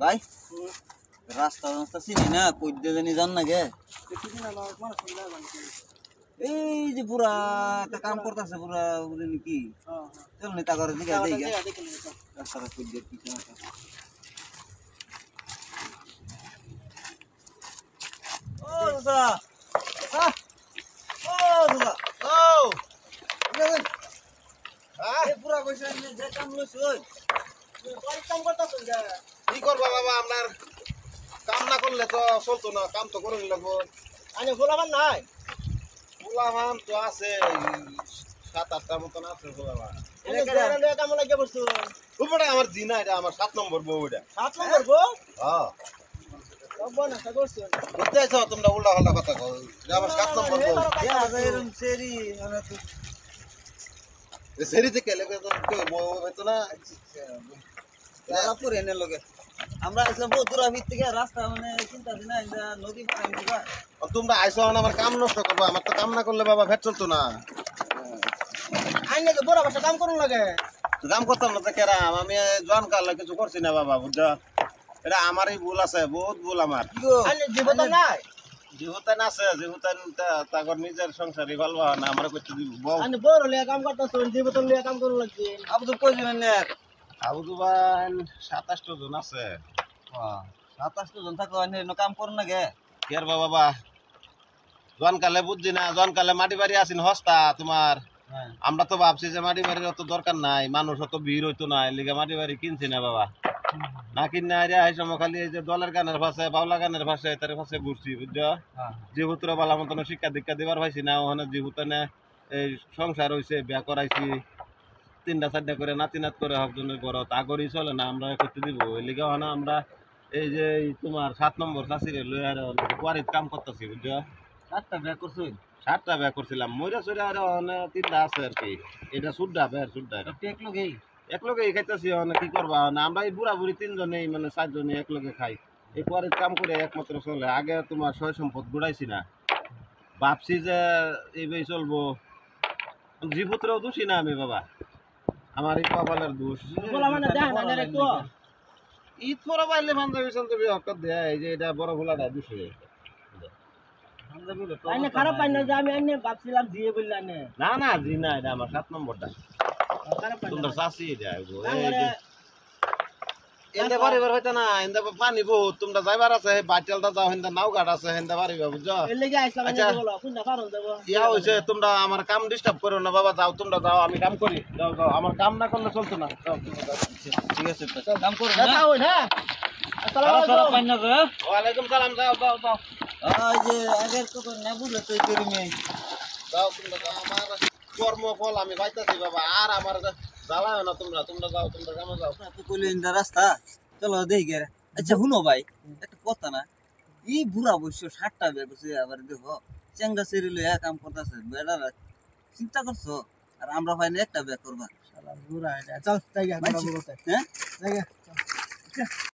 ভাই রাস্তা রাস্তা চিনি না কই দিয়ে জানি জান না গে এই যে পুরা একটা কাম করতেছে পুরা বুঝলি নাকি চল নেতা করে দিকে দেই গে রাস্তাটা কই দিয়ে কিছু না ও দাদা ও দাদা ও এ পুরা কইছেন যে কাম লইছ ওই কাম করতেছেন যে কি করবা বাবা আপনার কাম না করলে তো চলতো না কাম তো করে লাগবো আনে গোলামান নাই গোলামান তো আছে 7-8টার মতন আছে গোলামান কাম লাগে বসছো উপরে আমার জিনা এটা আমার 7 নম্বর বউ এটা 7 নম্বর বউ হ্যাঁ বনা তা করছো বুঝতে আছো তোমরা উল্টা পাল্টা কথা কও এটা আমার 7 নম্বর বউ এরকম সেরি মানে তো সেরি থেকে লাগে তো বউ হইতো না লালাপুর এনে লগে আমরা আসলাম বহুত দূর ভিত থেকে রাস্তা মানে চিন্তা দিনা এটা নদী পার দিবা তোমরা আইছো আমার কাম নষ্ট করবো আমার তো কাম না করলে বাবা ভেট চলতো না আইনে তো বড় বাসা কাম করুন লাগে কাম করতাম না তো কেরাম আমি জোয়ান কাল কিছু করছি না বাবা বুঝছো এটা আমারই ভুল আছে বহুত ভুল আমার জীবতা নাই জীবতা না আছে জীবতা তাগর নিজের সংসারই ভালো না আমার করতে দিব বড় লিয়া কাম করতেছ জীবতা লিয়া কাম করুন লাগছে আবু তো কই দিবেন না আবু দুবান 27 জন আছে 27 জন থাকো এনে কাম করুন না গে কের বাবা জোয়ান কালে বুঝছি না জোয়ান কালে মাটি বাড়ি আসিন হস্তা তোমার আমরা তো ভাবছি যে মাটি বাড়ির অত দরকার নাই মানুষ অত ভিড় হইতো না লিগে মাটি বাড়ি কিনছি না বাবা না কিনে আরে এই সময় খালি এই যে দলের গানের ভাষে বাউলা গানের ভাষে তার ভাষে ঘুরছি বুঝছো জীবুতরা বালা মতন শিক্ষা দীক্ষা দিবার পাইছি না ওখানে জীবুতনে এই সংসার হইছে বিয়া করাইছি 3টা 4টা করে নাতিনাত করে হকজনের ঘর তাগরই চলে না আমরা করতে দিব এই লিগে ওখানে আমরা এই যে তোমার 7 নম্বর চাষিরে লইয়া কোয়ারিত কাম করতেছি বুঝছো 7টা বিয়া করছই 7টা বিয়া করছিলাম মইরা সইরা আর 3টা আছে আর কি এটা সুড্ডা বের সুড্ডা এক লগেই একলগেই খাইতেছি কি করবা না আমরা এই বুড়া বুড়ি 3 জনেই মানে 4 জনে একলগে খাই এই কোয়ারিত কাম করে একমাত্র চলে আগে তোমার সয় সম্পদ গুড়াইছি না ভাবছি যে এইভাবে চলবো জীবুতরাও দোষী না আমি বাবা আমার এই কপালের দোষ ঈদ পরা পাইলে বান্ধবী সান্ধবী হকত দেয় এই যে এটা বড় ভোলাটা দোষে খারাপ পাই না যে আমি এনে ভাবছিলাম দিয়ে বললাম না না জি না এটা আমার 7 নম্বরটা তোমরা চাষি এন্দে বাড়িবার হইতো না এন্দে পানি বহুত তোমরা যাইবার আছে বাটিয়ালটা যাও হেন্দা নাও ঘাট আছে হেন্দা বাড়িবা বুঝছো ইয়া হইছে তোমরা আমার কাম ডিস্টার্ব করো না বাবা যাও তোমরা যাও আমি কাম করি যাও যাও আমার কাম না করলে চলতো না যাও ঠিক আছে কাম করো না আসসালামু আলাইকুম ওয়ালাইকুম সালাম যাও যাও যাও এই যে আগের কথা না বুঝলে তো করি নেই যাও তোমরা যাও আমার কর্মফল আমি পাইতাছি বাবা আর আমার জ্বালায় না তোমরা তোমরা যাও তোমরা কামে যাও তুই কইলি ইন্দা রাস্তা চলো দেই গে আচ্ছা শুনো ভাই একটা কথা না এই বুড়া বয়স 60টা বিয়া করছে আবার দেখো চেঙ্গা সেরি লইয়া কাম করতেছে বেড়ারা চিন্তা করছো আর আমরা ভাই একটা বিয়া করবা শালা বুড়া এটা চল জায়গা হ্যাঁ